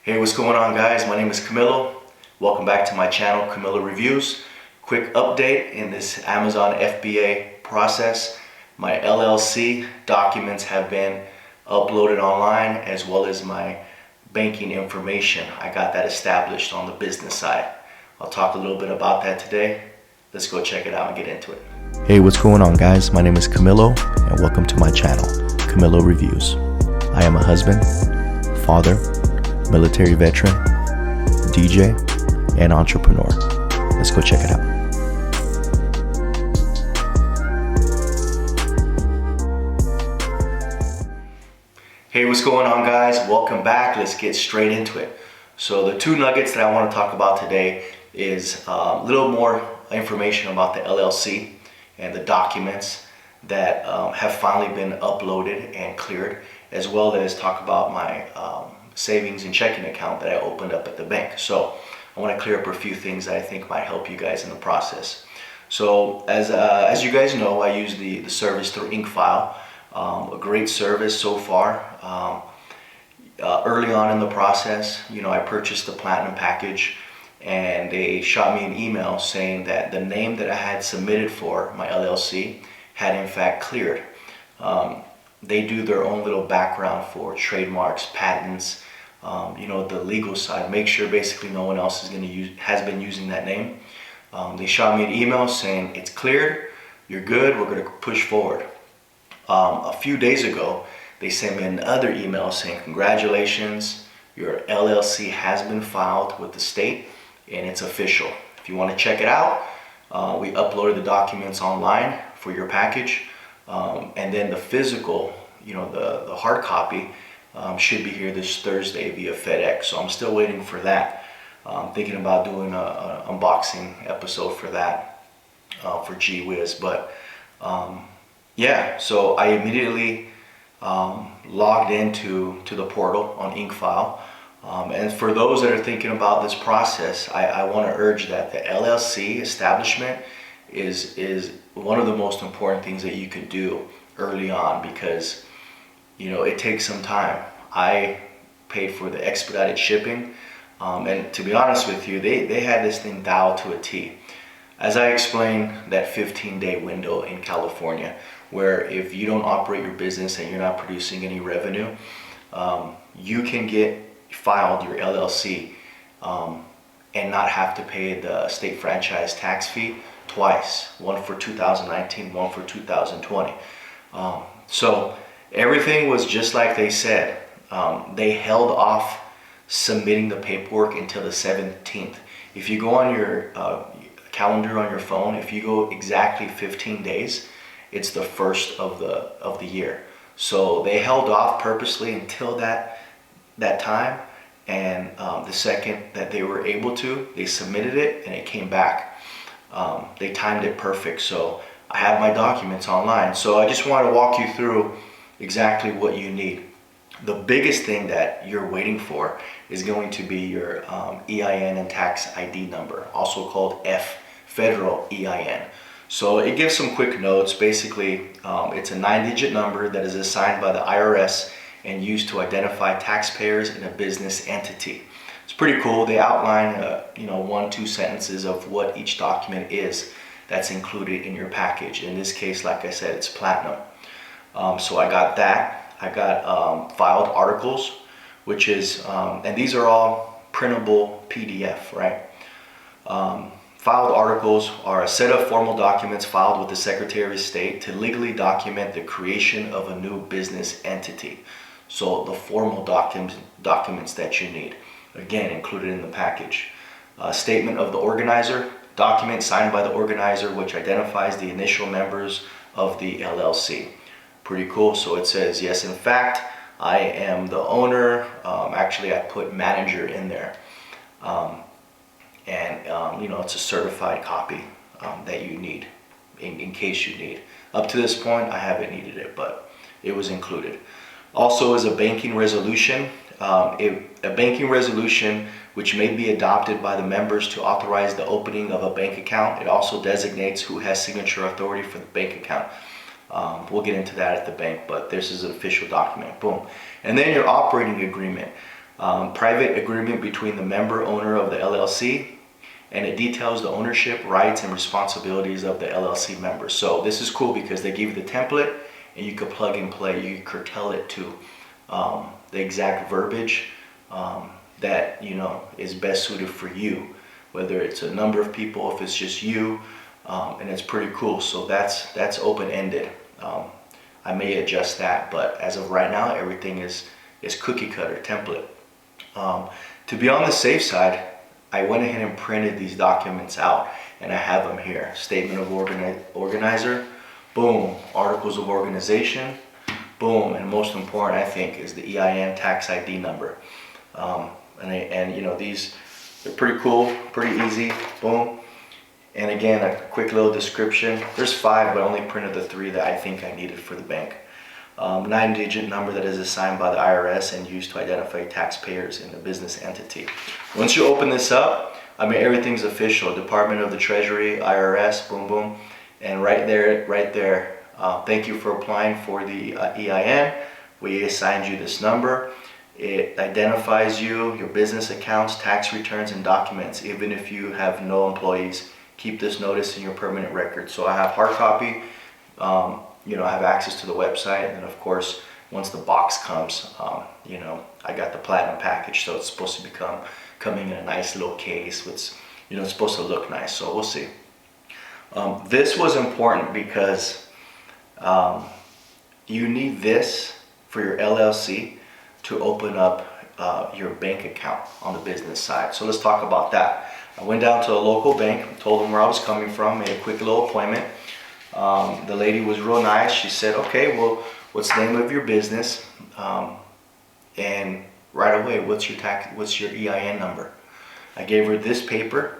Hey, what's going on, guys? My name is Camilo. Welcome back to my channel, Camilo Reviews. Quick update in this Amazon FBA process. My LLC documents have been uploaded online, as well as my banking information. I got that established on the business side. I'll talk a little bit about that today. Let's go check it out and get into it. Hey, what's going on, guys? My name is Camilo, and welcome to my channel, Camilo Reviews. I am a husband, father, military veteran, DJ, and entrepreneur. Let's go check it out. Hey, what's going on, guys? Welcome back. Let's get straight into it. So the two nuggets that I want to talk about today is a little more information about the LLC and the documents that have finally been uploaded and cleared, as well as talk about my savings and checking account that I opened up at the bank. So I want to clear up a few things that I think might help you guys in the process. So as you guys know, I use the service through Incfile. A great service so far. Early on in the process, I purchased the platinum package, and they shot me an email saying that the name that I had submitted for my LLC had in fact cleared. They do their own little background for trademarks, patents, the legal side. Make sure basically no one else has been using that name. They shot me an email saying it's cleared, you're good, we're going to push forward. A few days ago, they sent me another email saying congratulations, your LLC has been filed with the state and it's official. If you want to check it out, we uploaded the documents online for your package. And then the physical, the hard copy should be here this Thursday via FedEx. So I'm still waiting for that. I'm thinking about doing an unboxing episode for that, for GWiz. But yeah, so I immediately logged into the portal on Incfile. And for those that are thinking about this process, I want to urge that the LLC establishment is one of the most important things that you could do early on, because it takes some time. I paid for the expedited shipping, and to be honest with you, they had this thing dialed to a T. As I explained, that 15-day window in California, where if you don't operate your business and you're not producing any revenue, you can get filed your LLC and not have to pay the state franchise tax fee twice, one for 2019, one for 2020. So everything was just like they said. They held off submitting the paperwork until the 17th. If you go on your calendar on your phone, if you go exactly 15 days, it's the first of the year. So they held off purposely until that time, and the second that they were able to, they submitted it and it came back. They timed it perfect. So I have my documents online. So I just want to walk you through exactly what you need. The biggest thing that you're waiting for is going to be your EIN and tax ID number, also called federal EIN. So it gives some quick notes. Basically, it's a 9-digit number that is assigned by the IRS and used to identify taxpayers in a business entity. It's pretty cool. They outline 1-2 sentences of what each document is that's included in your package. In this case, like I said, it's platinum. So I got that. I got filed articles, which is, and these are all printable PDF, right? Filed articles are a set of formal documents filed with the Secretary of State to legally document the creation of a new business entity. So the formal documents that you need, again, included in the package. A statement of the organizer, document signed by the organizer which identifies the initial members of the LLC. Pretty cool. So it says, yes, in fact, I am the owner. Actually, I put manager in there. It's a certified copy that you need in case you need. Up to this point, I haven't needed it, but it was included. Also is a banking resolution. A banking resolution which may be adopted by the members to authorize the opening of a bank account. It also designates who has signature authority for the bank account. We'll get into that at the bank, but this is an official document. Boom. And then your operating agreement. Private agreement between the member owner of the LLC, and it details the ownership, rights, and responsibilities of the LLC members. So this is cool because they give you the template and you can plug and play. You can curtail it to the exact verbiage that is best suited for you, whether it's a number of people, if it's just you, and it's pretty cool. So that's open-ended. I may adjust that, but as of right now, everything is cookie cutter template. To be on the safe side, I went ahead and printed these documents out, and I have them here. Statement of organizer, boom. Articles of organization, boom. And most important, I think, is the EIN tax ID number. These are pretty cool, pretty easy, boom. And again, a quick little description. There's 5, but I only printed the 3 that I think I needed for the bank. 9-digit number that is assigned by the IRS and used to identify taxpayers in the business entity. Once you open this up, everything's official. Department of the Treasury, IRS, boom, boom. And right there, thank you for applying for the EIN. We assigned you this number. It identifies you, your business accounts, tax returns, and documents. Even if you have no employees, keep this notice in your permanent record. So I have hard copy. I have access to the website, and then of course, once the box comes, I got the platinum package, so it's supposed to be coming in a nice little case. It's supposed to look nice, so we'll see. This was important because you need this for your LLC to open up your bank account on the business side. So let's talk about that. I went down to a local bank, told them where I was coming from, made a quick little appointment. The lady was real nice. She said, okay, well, what's the name of your business? And right away, what's your EIN number? I gave her this paper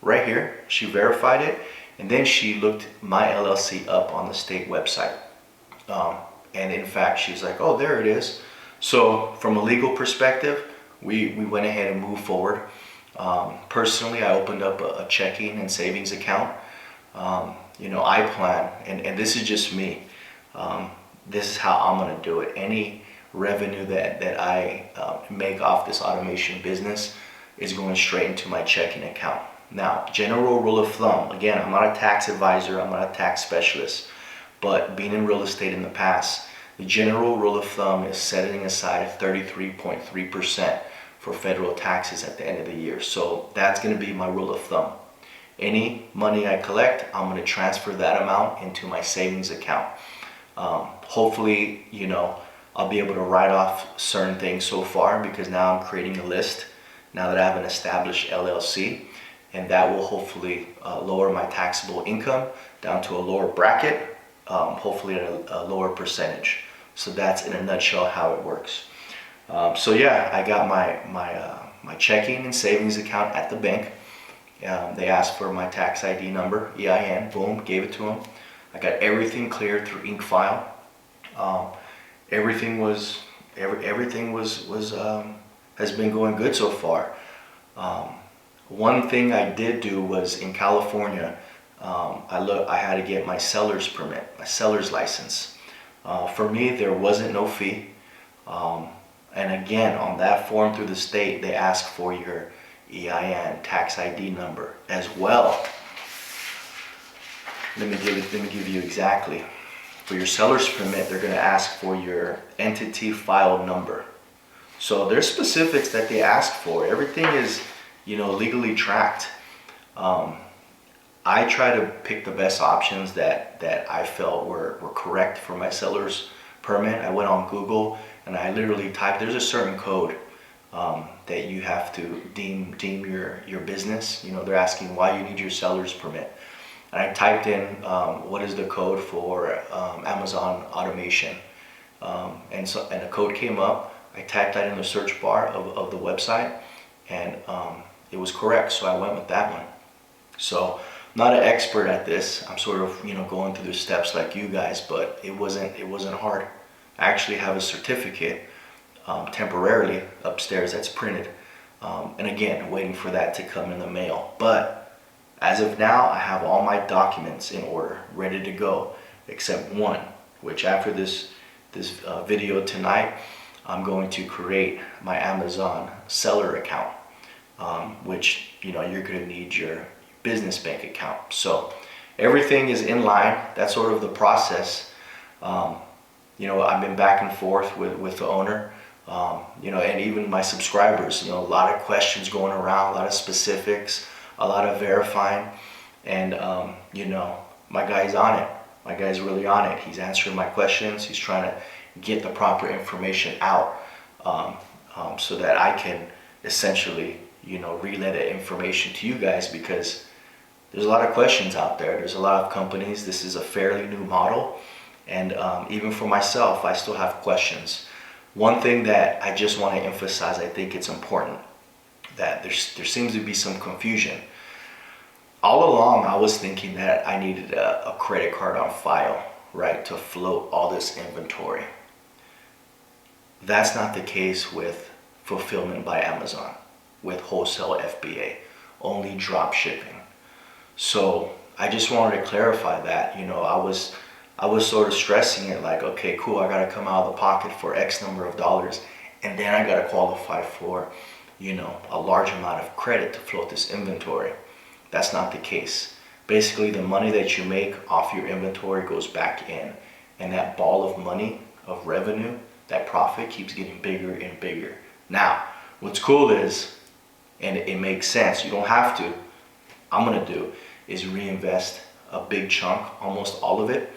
right here. She verified it, and then she looked my LLC up on the state website. And in fact, she's like, oh, there it is. So from a legal perspective, we went ahead and moved forward. Personally, I opened up a checking and savings account. I plan, and this is just me. This is how I'm gonna do it. Any revenue that I make off this automation business is going straight into my checking account. Now, general rule of thumb, again, I'm not a tax advisor, I'm not a tax specialist, but being in real estate in the past, the general rule of thumb is setting aside 33.3% for federal taxes at the end of the year. So that's gonna be my rule of thumb. Any money I collect, I'm going to transfer that amount into my savings account. Hopefully, I'll be able to write off certain things so far, because now I'm creating a list now that I have an established LLC, and that will hopefully lower my taxable income down to a lower bracket, hopefully at a lower percentage. So that's in a nutshell how it works. So yeah, I got my checking and savings account at the bank. They asked for my tax ID number, EIN, boom, gave it to them. I got everything cleared through Incfile. Everything has been going good so far. One thing I did do was in California, I had to get my seller's permit, my seller's license. For me, there wasn't no fee. And again, on that form through the state, they ask for your EIN, tax ID number as well. Let me give you exactly. For your seller's permit, they're going to ask for your entity file number. So there's specifics that they ask for. Everything is, legally tracked. I try to pick the best options that I felt were correct for my seller's permit. I went on Google and I literally typed, there's a certain code that you have to deem your business. They're asking why you need your seller's permit. And I typed in what is the code for Amazon automation. And the code came up. I typed that in the search bar of the website, and it was correct. So I went with that one. So I'm not an expert at this. I'm sort of going through the steps like you guys, but it wasn't hard. I actually have a certificate temporarily upstairs that's printed, and again, waiting for that to come in the mail. But as of now, I have all my documents in order, ready to go, except one, which after this video tonight, I'm going to create my Amazon seller account, which, you know, you're going to need your business bank account. So everything is in line. That's sort of the process. You know, I've been back and forth with the owner, you know, and even my subscribers, you know, a lot of questions going around, a lot of specifics, a lot of verifying. And, you know, my guy's on it. My guy's really on it. He's answering my questions. He's trying to get the proper information out, so that I can essentially, you know, relay that information to you guys, because there's a lot of questions out there. There's a lot of companies. This is a fairly new model. And even for myself, I still have questions. One thing that I just want to emphasize, I think it's important, that there seems to be some confusion. All along, I was thinking that I needed a credit card on file, right, to float all this inventory. That's not the case with fulfillment by Amazon, with wholesale FBA, only drop shipping. So I just wanted to clarify that. You know, I was sort of stressing it like, okay, cool, I got to come out of the pocket for X number of dollars, and then I got to qualify for, you know, a large amount of credit to float this inventory. That's not the case. Basically, the money that you make off your inventory goes back in, and that ball of money, of revenue, that profit keeps getting bigger and bigger. Now, what's cool is, and it makes sense, you don't have to, I'm gonna do, is reinvest a big chunk, almost all of it,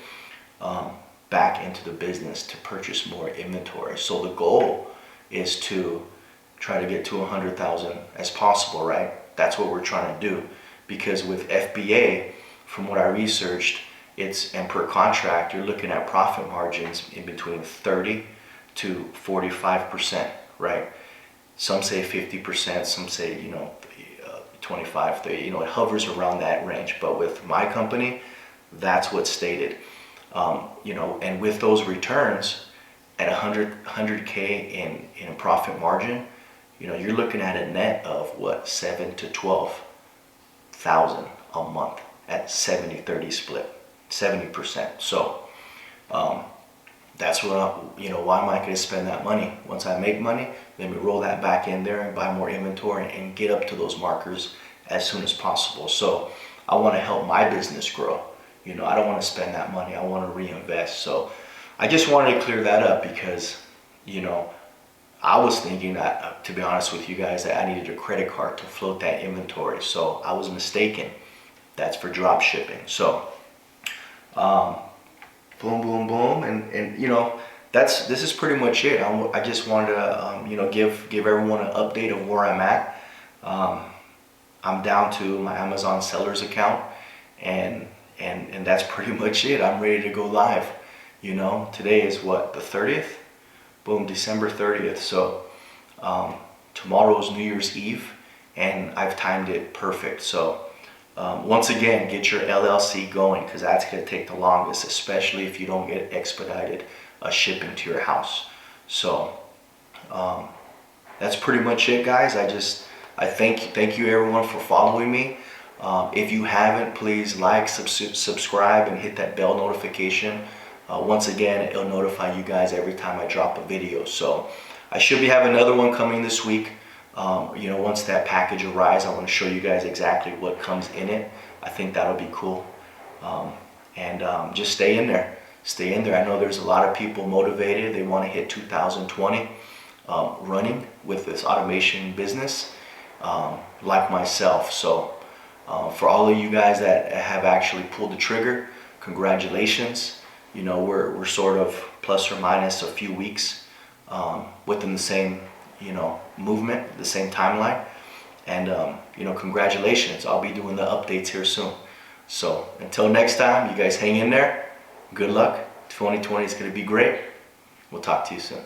back into the business to purchase more inventory. So the goal is to try to get to 100,000 as possible, right? That's what we're trying to do. Because with FBA, from what I researched, and per contract, you're looking at profit margins in between 30 to 45%, right? Some say 50%, some say, you know, 25, 30, you know, it hovers around that range. But with my company, that's what's stated. You know, and with those returns at 100K in a profit margin, you know, you're looking at a net of what, 7 to 12,000 a month at 70-30 split, 70%. So that's what you know, why am I going to spend that money? Once I make money, let me roll that back in there and buy more inventory and get up to those markers as soon as possible. So I want to help my business grow. You know, I don't want to spend that money. I want to reinvest. So I just wanted to clear that up because, you know, I was thinking that, to be honest with you guys, that I needed a credit card to float that inventory. So I was mistaken. That's for drop shipping. So, boom, boom, boom. And you know, this is pretty much it. I just wanted to, you know, give everyone an update of where I'm at. I'm down to my Amazon sellers account, and that's pretty much it. I'm ready to go live. You know, today is what, the 30th? Boom, December 30th. So tomorrow's New Year's Eve, and I've timed it perfect. So once again, get your LLC going, because that's going to take the longest, especially if you don't get expedited shipping to your house. So that's pretty much it, guys. I thank you everyone for following me. If you haven't, please like, subscribe, and hit that bell notification. Once again, it'll notify you guys every time I drop a video. So I should be having another one coming this week. You know, once that package arrives, I want to show you guys exactly what comes in it. I think that'll be cool. Just stay in there. Stay in there. I know there's a lot of people motivated. They want to hit 2020 running with this automation business, like myself. So for all of you guys that have actually pulled the trigger, congratulations. You know, we're sort of plus or minus a few weeks within the same, you know, movement, the same timeline. And, you know, congratulations. I'll be doing the updates here soon. So until next time, you guys hang in there. Good luck. 2020 is going to be great. We'll talk to you soon.